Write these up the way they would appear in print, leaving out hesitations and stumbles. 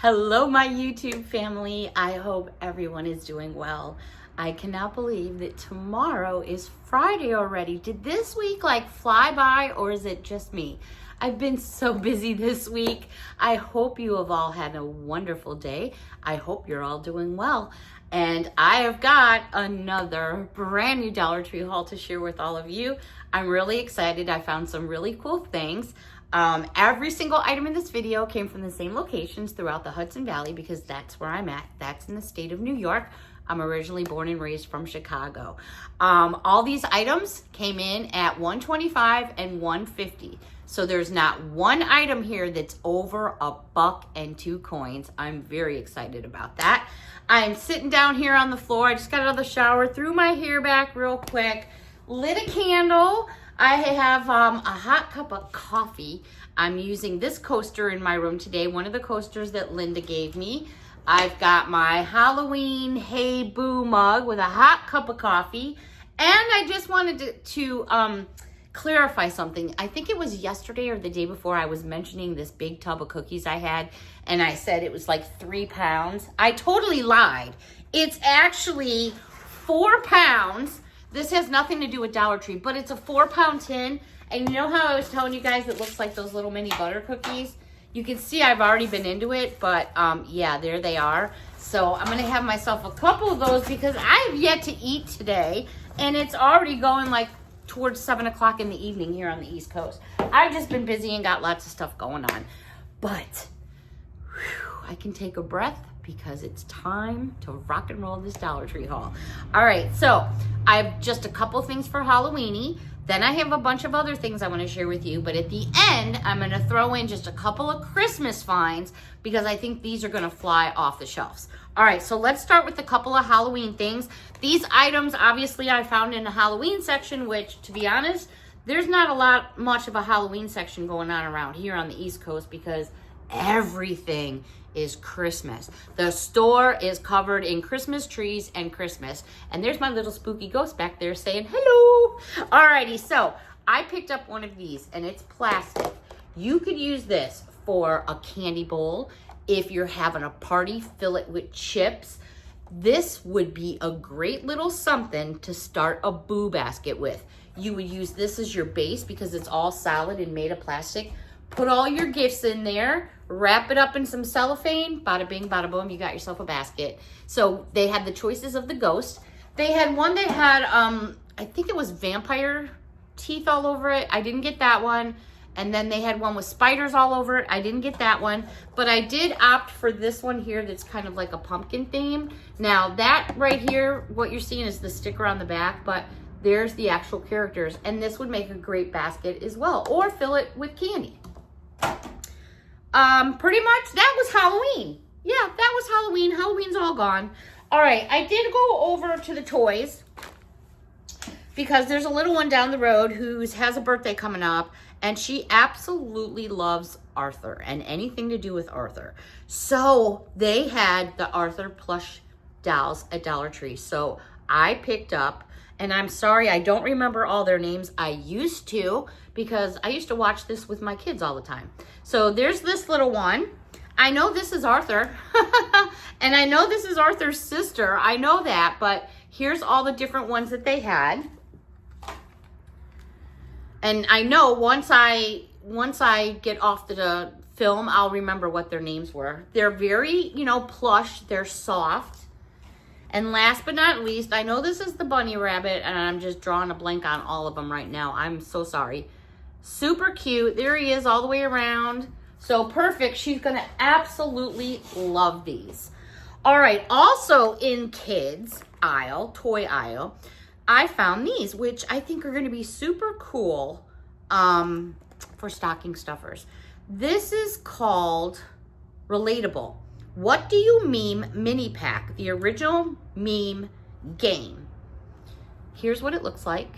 Hello, my YouTube family. I hope everyone is doing well. I cannot believe that tomorrow is Friday already. Did this week fly by, or is it just me? I've been so busy this week. I hope you have all had a wonderful day. I hope you're all doing well. And I have got another brand new Dollar Tree haul to share with all of you. I'm really excited. I found some really cool things. Every single item in this video came from the same locations throughout the Hudson Valley because that's where I'm at. That's in the state of New York. I'm originally born and raised from Chicago. All these items came in at $125 and $150. So there's not one item here that's over $1.02. I'm very excited about that. I'm sitting down here on the floor. I just got out of the shower, threw my hair back real quick, lit a candle. I have a hot cup of coffee. I'm using this coaster in my room today, one of the coasters that Linda gave me. I've got my Halloween Hey Boo mug with a hot cup of coffee. And I just wanted to clarify something. I think it was yesterday or the day before I was mentioning this big tub of cookies I had, and I said it was like 3 pounds. I totally lied. It's actually 4 pounds. This has nothing to do with Dollar Tree, but it's a 4-pound tin. And you know how I was telling you guys it looks like those little mini butter cookies? You can see I've already been into it, but yeah, there they are. So I'm gonna have myself a couple of those because I have yet to eat today, and it's already going towards 7 o'clock in the evening here on the East Coast. I've just been busy and got lots of stuff going on, but I can take a breath because it's time to rock and roll this Dollar Tree haul. All right, so I have just a couple things for Halloweeny. Then I have a bunch of other things I want to share with you, but at the end, I'm going to throw in just a couple of Christmas finds because I think these are going to fly off the shelves. All right, so let's start with a couple of Halloween things. These items, obviously, I found in the Halloween section, which, to be honest, there's not much of a Halloween section going on around here on the East Coast because everything is Christmas. The store is covered in Christmas trees and Christmas. And there's my little spooky ghost back there saying hello. Alrighty, so I picked up one of these and it's plastic. You could use this for a candy bowl. If you're having a party, fill it with chips. This would be a great little something to start a boo basket with. You would use this as your base because it's all solid and made of plastic. Put all your gifts in there, wrap it up in some cellophane, bada bing, bada boom, you got yourself a basket. So they had the choices of the ghost. They had one that had, I think it was vampire teeth all over it. I didn't get that one. And then they had one with spiders all over it. I didn't get that one. But I did opt for this one here that's kind of like a pumpkin theme. Now that right here, what you're seeing is the sticker on the back, but there's the actual characters. And this would make a great basket as well, or fill it with candy. Pretty much that was Halloween. Yeah, that was Halloween. Halloween's all gone. All right, I did go over to the toys because there's a little one down the road who has a birthday coming up, and she absolutely loves Arthur and anything to do with Arthur. So they had the Arthur plush dolls at Dollar Tree. So I picked up, and I'm sorry, I don't remember all their names. I used to, because I used to watch this with my kids all the time. So there's this little one. I know this is Arthur. And I know this is Arthur's sister. I know that, but here's all the different ones that they had. And I know once I get off the film, I'll remember what their names were. They're very, plush. They're soft. And last but not least, I know this is the bunny rabbit, and I'm just drawing a blank on all of them right now. I'm so sorry. Super cute. There he is all the way around. So perfect. She's going to absolutely love these. All right. Also in kids aisle, toy aisle, I found these, which I think are going to be super cool for stocking stuffers. This is called Relatable. What Do You Meme Mini Pack, the original meme game. Here's what it looks like.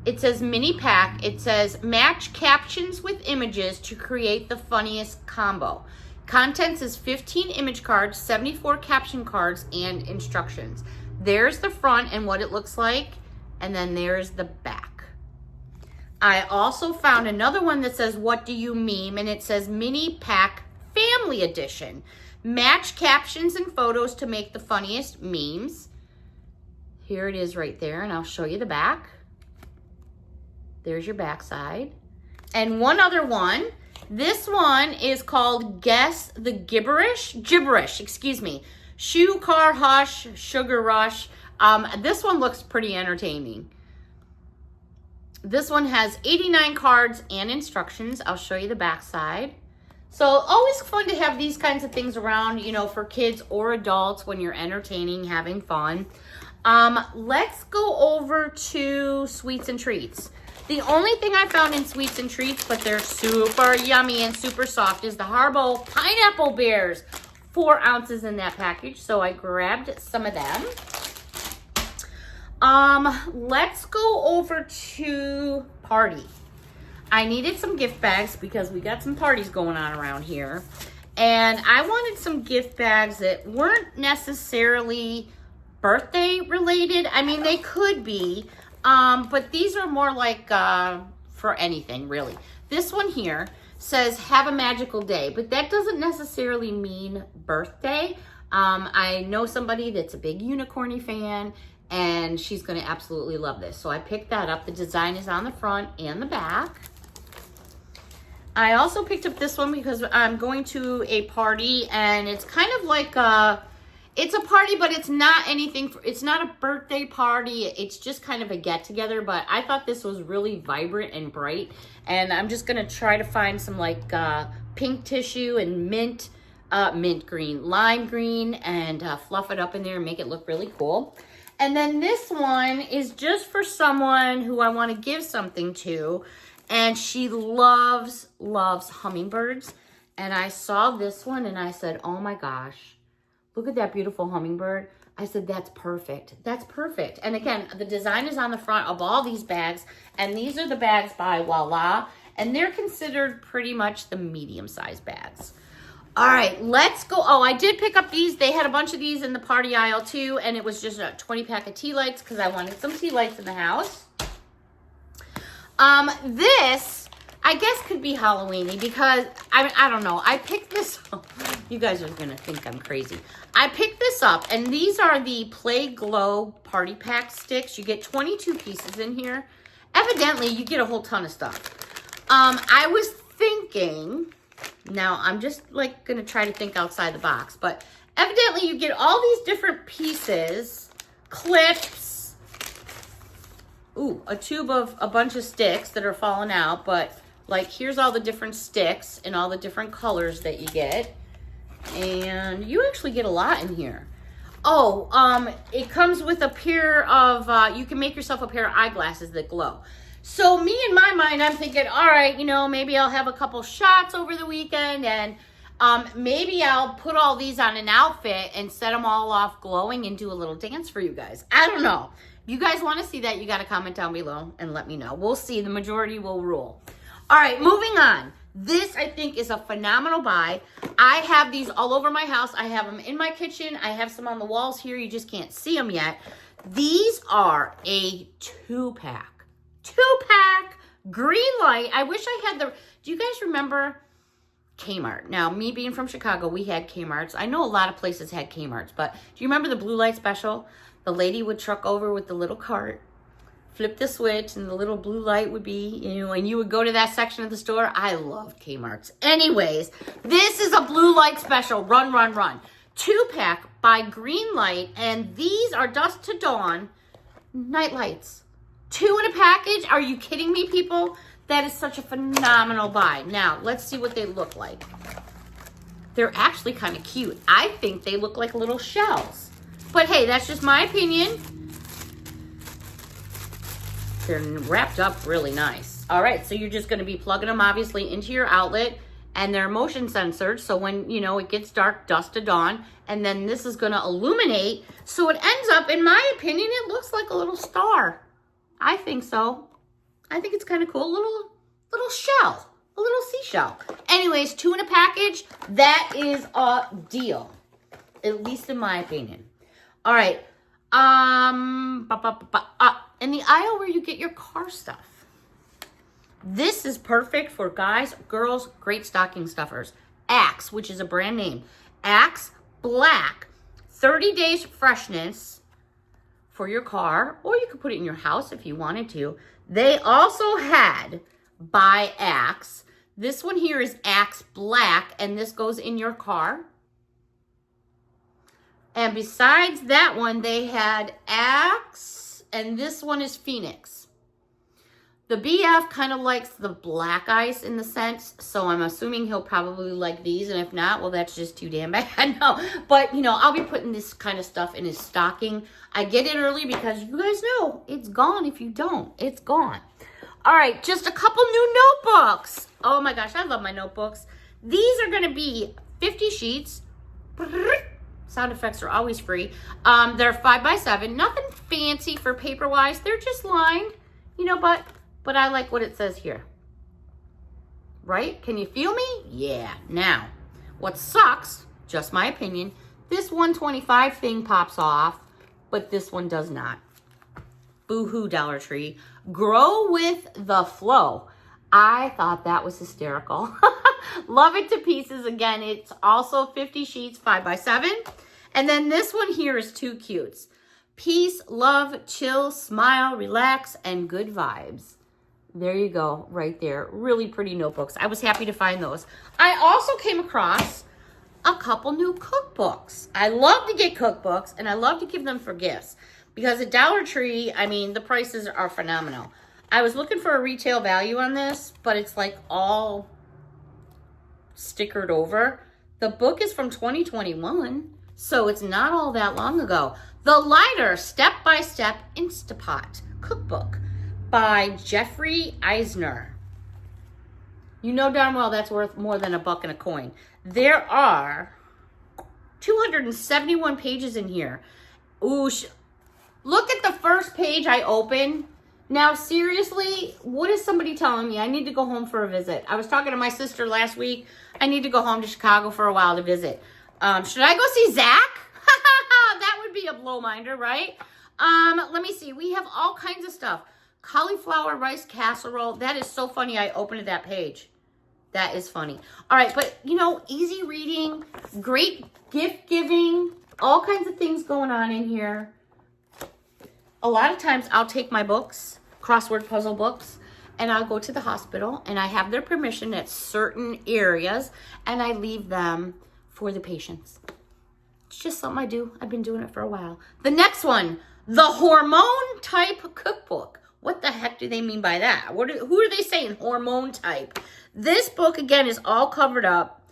It says mini pack. It says match captions with images to create the funniest combo. Contents is 15 image cards, 74 caption cards, and instructions. There's the front and what it looks like, and then there's the back. I also found another one that says what do you meme, and it says mini pack family edition. Match captions and photos to make the funniest memes. Here it is right there, and I'll show you the back. There's your back side. And one other one. This one is called Guess the Gibberish, excuse me. Shoe Car Hush, Sugar Rush. This one looks pretty entertaining. This one has 89 cards and instructions. I'll show you the back side. So always fun to have these kinds of things around, you know, for kids or adults when you're entertaining, having fun. Let's go over to sweets and treats. The only thing I found in sweets and treats, but they're super yummy and super soft, is the Haribo Pineapple Bears. 4 ounces in that package, so I grabbed some of them. Let's go over to party. I needed some gift bags because we got some parties going on around here. And I wanted some gift bags that weren't necessarily birthday related. I mean, they could be, but these are more like for anything, really. This one here says, have a magical day, but that doesn't necessarily mean birthday. I know somebody that's a big Unicorny fan, and she's going to absolutely love this. So I picked that up. The design is on the front and the back. I also picked up this one because I'm going to a party, and it's kind of like it's a party, but it's not anything, it's not a birthday party. It's just kind of a get together, but I thought this was really vibrant and bright. And I'm just going to try to find some like pink tissue and mint green, lime green, and fluff it up in there and make it look really cool. And then this one is just for someone who I want to give something to, and she loves hummingbirds. And I saw this one and I said, oh my gosh, look at that beautiful hummingbird. I said, that's perfect. That's perfect. And again, the design is on the front of all these bags, and these are the bags by Voila, and they're considered pretty much the medium-sized bags. All right, let's go. Oh, I did pick up these. They had a bunch of these in the party aisle too, and it was just a 20-pack of tea lights because I wanted some tea lights in the house. This, I guess, could be Halloweeny because, I don't know. I picked this up. You guys are going to think I'm crazy. I picked this up, and these are the Play Glow Party Pack sticks. You get 22 pieces in here. Evidently, you get a whole ton of stuff. I was thinking, now I'm just like going to try to think outside the box, but evidently you get all these different pieces, clips, ooh, a tube of a bunch of sticks that are falling out, but like here's all the different sticks and all the different colors that you get. And you actually get a lot in here. Oh, it comes with a pair of, you can make yourself a pair of eyeglasses that glow. So me, in my mind, I'm thinking, all right, you know, maybe I'll have a couple shots over the weekend, and maybe I'll put all these on an outfit and set them all off glowing and do a little dance for you guys. I don't know. If you guys want to see that, you got to comment down below and let me know. We'll see. The majority will rule. All right, moving on. This, I think, is a phenomenal buy. I have these all over my house. I have them in my kitchen. I have some on the walls here. You just can't see them yet. These are a two-pack green light. I wish I had the, do you guys remember Kmart? Now, me being from Chicago, we had Kmarts. I know a lot of places had Kmarts, but do you remember the blue light special? The lady would truck over with the little cart, flip the switch, and the little blue light would be, you know, and you would go to that section of the store. I loved Kmarts. Anyways, this is a blue light special. Run, run, run. 2-pack by Green Light, and these are dusk to dawn night lights. 2 in a package? Are you kidding me, people? That is such a phenomenal buy. Now, let's see what they look like. They're actually kind of cute. I think they look like little shells. But hey, that's just my opinion. They're wrapped up really nice. All right, so you're just going to be plugging them, obviously, into your outlet. And they're motion censored, so when, you know, it gets dark, dusk to dawn. And then this is going to illuminate. So it ends up, in my opinion, it looks like a little star. I think so. I think it's kind of cool. A little shell. A little seashell. Anyways, 2 in a package. That is a deal. At least in my opinion. All right. In the aisle where you get your car stuff. This is perfect for guys, girls, great stocking stuffers. Axe, which is a brand name. Axe Black. 30 days freshness for your car, or you could put it in your house if you wanted to. They also had by Axe. This one here is Axe Black, and this goes in your car. And besides that one, they had Axe, and this one is Phoenix. The BF kind of likes the black ice in the sense, so I'm assuming he'll probably like these, and if not, well, that's just too damn bad. No, but, you know, I'll be putting this kind of stuff in his stocking. I get it early because you guys know it's gone if you don't. It's gone. All right, just a couple new notebooks. Oh, my gosh, I love my notebooks. These are going to be 50 sheets. Sound effects are always free. They're 5x7. Nothing fancy for paper-wise. They're just lined, you know, but I like what it says here. Right? Can you feel me? Yeah. Now, what sucks, just my opinion, this 125 thing pops off, but this one does not. Boo-hoo, Dollar Tree. Grow with the flow. I thought that was hysterical. Love it to pieces. Again, it's also 50 sheets, 5x7. And then this one here is two cutes. Peace, love, chill, smile, relax, and good vibes. There you go, right there. Really pretty notebooks. I was happy to find those. I also came across a couple new cookbooks. I love to get cookbooks, and I love to give them for gifts. Because at Dollar Tree, I mean, the prices are phenomenal. I was looking for a retail value on this, but it's like all stickered over. The book is from 2021, so it's not all that long ago. The Lighter Step-by-Step Instapot Cookbook by Jeffrey Eisner. You know darn well that's worth more than $1 and a coin. There are 271 pages in here. Ooh, look at the first page I opened. Now, seriously, what is somebody telling me? I need to go home for a visit. I was talking to my sister last week. I need to go home to Chicago for a while to visit. Should I go see Zach? That would be a blow-minder, right? Let me see. We have all kinds of stuff. Cauliflower rice casserole. That is so funny. I opened that page. That is funny. All right, but, you know, easy reading, great gift giving, all kinds of things going on in here. A lot of times I'll take my books, crossword puzzle books, and I'll go to the hospital, and I have their permission at certain areas, and I leave them for the patients. It's just something I do. I've been doing it for a while. The next one, the hormone type cookbook. What the heck do they mean by that? Who are they saying hormone type? This book, again, is all covered up.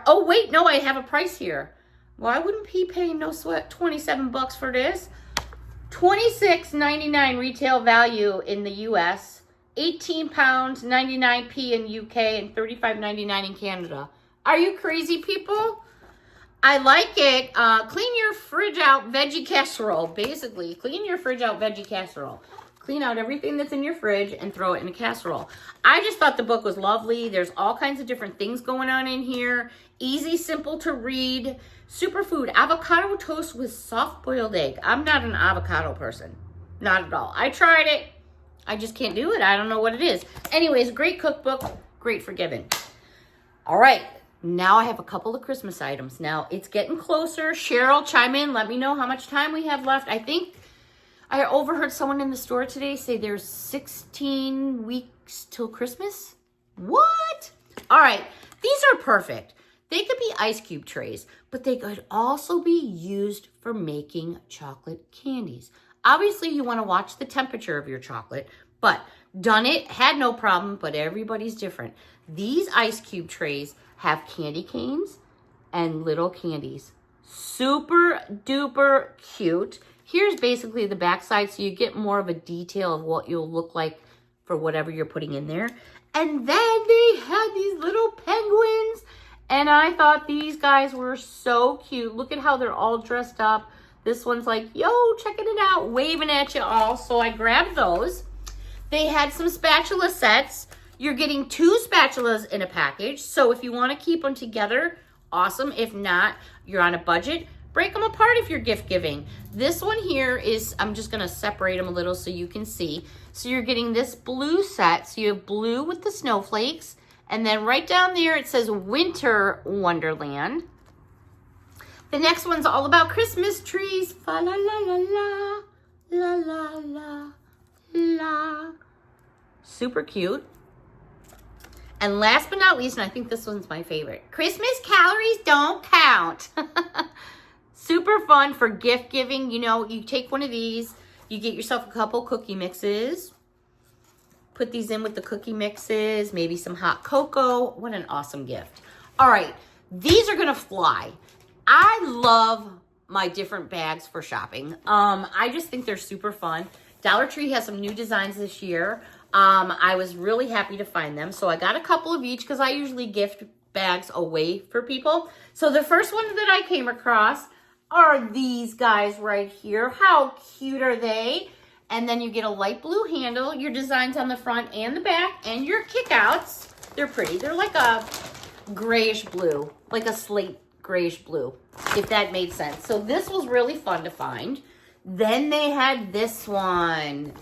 Oh, wait, no, I have a price here. Why wouldn't he pay no sweat $27 for this? $26.99 retail value in the U.S., £18, 99p in UK, and $35.99 in Canada. Are you crazy, people? I like it. Clean your fridge out veggie casserole. Basically, clean your fridge out veggie casserole. Clean out everything that's in your fridge and throw it in a casserole. I just thought the book was lovely. There's all kinds of different things going on in here. Easy, simple to read. Superfood, avocado toast with soft-boiled egg. I'm not an avocado person. Not at all. I tried it. I just can't do it. I don't know what it is. Anyways, great cookbook. Great for giving. All right. Now I have a couple of Christmas items. Now, it's getting closer. Cheryl, chime in. Let me know how much time we have left. I think I overheard someone in the store today say there's 16 weeks till Christmas. What? All right. These are perfect. They could be ice cube trays, but they could also be used for making chocolate candies. Obviously, you want to watch the temperature of your chocolate, but done it, had no problem, but everybody's different. These ice cube trays have candy canes and little candies. Super duper cute. Here's basically the backside, so you get more of a detail of what you'll look like for whatever you're putting in there. And then they had these little penguins, and I thought these guys were so cute. Look at how they're all dressed up. This one's like, yo, checking it out, waving at you all. So I grabbed those. They had some spatula sets. You're getting 2 spatulas in a package. So if you want to keep them together, awesome. If not, you're on a budget. Break them apart if you're gift giving. This one here is, I'm just going to separate them a little so you can see. So you're getting this blue set. So you have blue with the snowflakes And then right down there, it says Winter Wonderland. The next one's all about Christmas trees. Fa la la la la, la la la la. Super cute. And last but not least, and I think this one's my favorite, Christmas calories don't count. Super fun for gift giving. You know, you take one of these, you get yourself a couple cookie mixes, put these in with the cookie mixes, maybe some hot cocoa. What an awesome gift. All right, these are gonna fly. I love my different bags for shopping. I just think they're super fun. Dollar Tree has some new designs this year. I was really happy to find them. So I got a couple of each because I usually gift bags away for people. So the first one that I came across are these guys right here. How cute are they? And then you get a light blue handle, your designs on the front and the back, and your kickouts. They're pretty. They're like a grayish blue, like a slate grayish blue, if that made sense. So this was really fun to find. Then they had this one.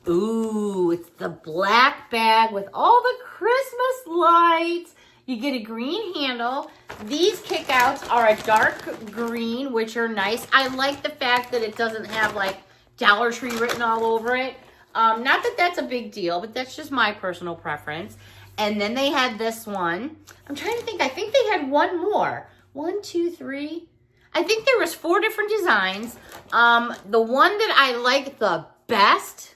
Ooh, it's the black bag with all the Christmas lights. You get a green handle. These kickouts are a dark green, which are nice. I like the fact that it doesn't have like Dollar Tree written all over it. Not that that's a big deal, but that's just my personal preference. And then they had this one. I'm trying to think. I think they had one more. 1, 2, 3. I think there was 4 different designs. The one that I like the best,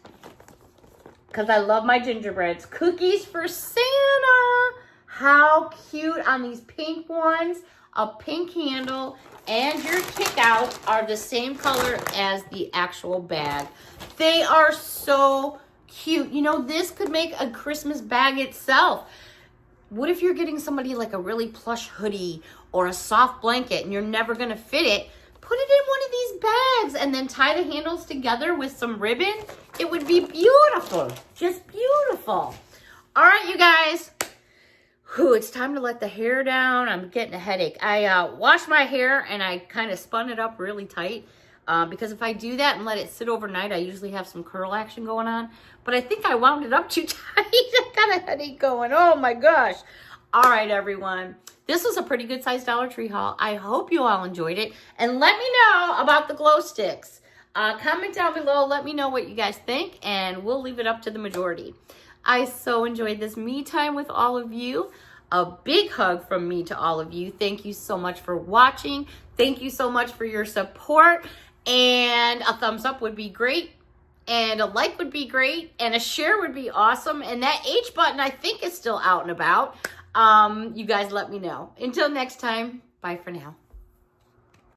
because I love my gingerbreads, Cookies for Santa. How cute on these pink ones. A pink handle, and your kickouts are the same color as the actual bag. They are so cute. You know, this could make a Christmas bag itself. What if you're getting somebody like a really plush hoodie or a soft blanket and you're never gonna fit it? Put it in one of these bags and then tie the handles together with some ribbon. It would be beautiful, just beautiful. All right, you guys. Whew, it's time to let the hair down. I'm getting a headache. I washed my hair and I kind of spun it up really tight because if I do that and let it sit overnight, I usually have some curl action going on. But I think I wound it up too tight. I got a headache going. Oh my gosh. All right, everyone. This was a pretty good sized Dollar Tree haul. I hope you all enjoyed it. And let me know about the glow sticks. Comment down below. Let me know what you guys think. And we'll leave it up to the majority. I so enjoyed this me time with all of you. A big hug from me to all of you. Thank you so much for watching. Thank you so much for your support. And a thumbs up would be great. And a like would be great. And a share would be awesome. And that H button I think is still out and about. You guys let me know. Until next time, bye for now.